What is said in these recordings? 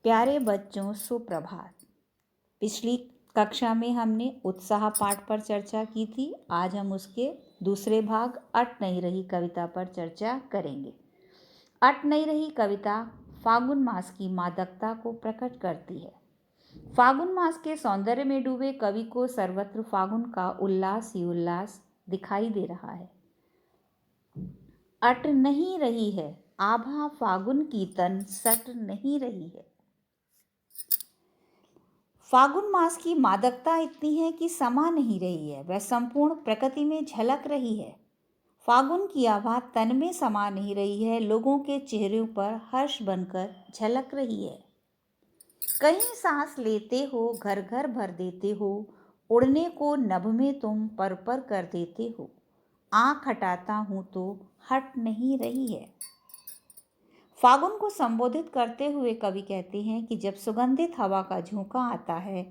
प्यारे बच्चों, सुप्रभात। पिछली कक्षा में हमने उत्साह पाठ पर चर्चा की थी। आज हम उसके दूसरे भाग अट नहीं रही कविता पर चर्चा करेंगे। अट नहीं रही कविता फागुन मास की मादकता को प्रकट करती है। फागुन मास के सौंदर्य में डूबे कवि को सर्वत्र फागुन का उल्लास ही उल्लास दिखाई दे रहा है। अट नहीं रही है आभा फागुन की तन सट नहीं रही है। फागुन मास की मादकता इतनी है कि समा नहीं रही है, वह संपूर्ण प्रकृति में झलक रही है। फागुन की आभा तन में समा नहीं रही है, लोगों के चेहरों पर हर्ष बनकर झलक रही है। कहीं सांस लेते हो घर घर भर देते हो, उड़ने को नभ में तुम पर कर देते हो। आँख हटाता हूँ तो हट नहीं रही है। फागुन को संबोधित करते हुए कवि कहते हैं कि जब सुगंधित हवा का झोंका आता है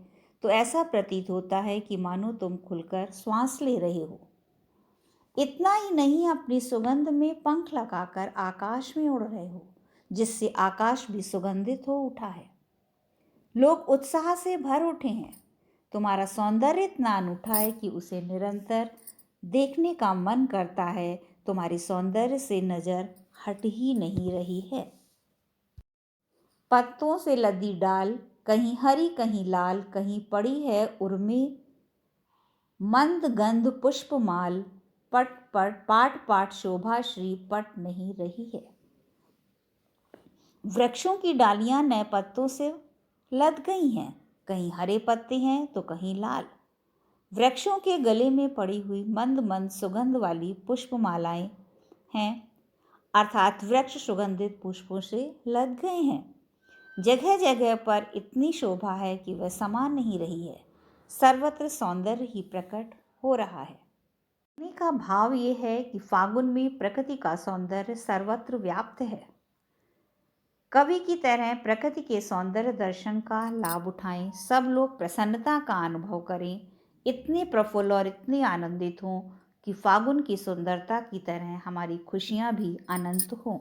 तो ऐसा प्रतीत होता है कि मानो तुम खुलकर श्वास ले रहे हो। इतना ही नहीं, अपनी सुगंध में पंख लगाकर आकाश में उड़ रहे हो, जिससे आकाश भी सुगंधित हो उठा है। लोग उत्साह से भर उठे हैं। तुम्हारा सौंदर्य इतना अनूठा है कि उसे निरंतर देखने का मन करता है। तुम्हारी सौंदर्य से नजर हट ही नहीं रही है। पत्तों से लदी डाल, कहीं हरी कहीं लाल, कहीं पड़ी है उर्मी मंद गंध पुष्पमाल। पट पट पाट पाट शोभा श्री पट नहीं रही है। वृक्षों की डालियां नए पत्तों से लद गई हैं, कहीं हरे पत्ते हैं तो कहीं लाल। वृक्षों के गले में पड़ी हुई मंद मंद सुगंध वाली पुष्पमालाएं हैं, अर्थात वृक्ष सुगंधित पुष्पों से लद गए हैं। जगह जगह पर इतनी शोभा है कि वह समा नहीं रही है। सर्वत्र सौंदर्य ही प्रकट हो रहा है। कहने का भाव ये है कि फागुन में प्रकृति का सौंदर्य सर्वत्र व्याप्त है। कवि की तरह प्रकृति के सौंदर्य दर्शन का लाभ उठाएं, सब लोग प्रसन्नता का अनुभव करें, इतने प्रफुल्ल और इतने आनंदित हों कि फागुन की सुंदरता की तरह हमारी खुशियां भी अनंत हों।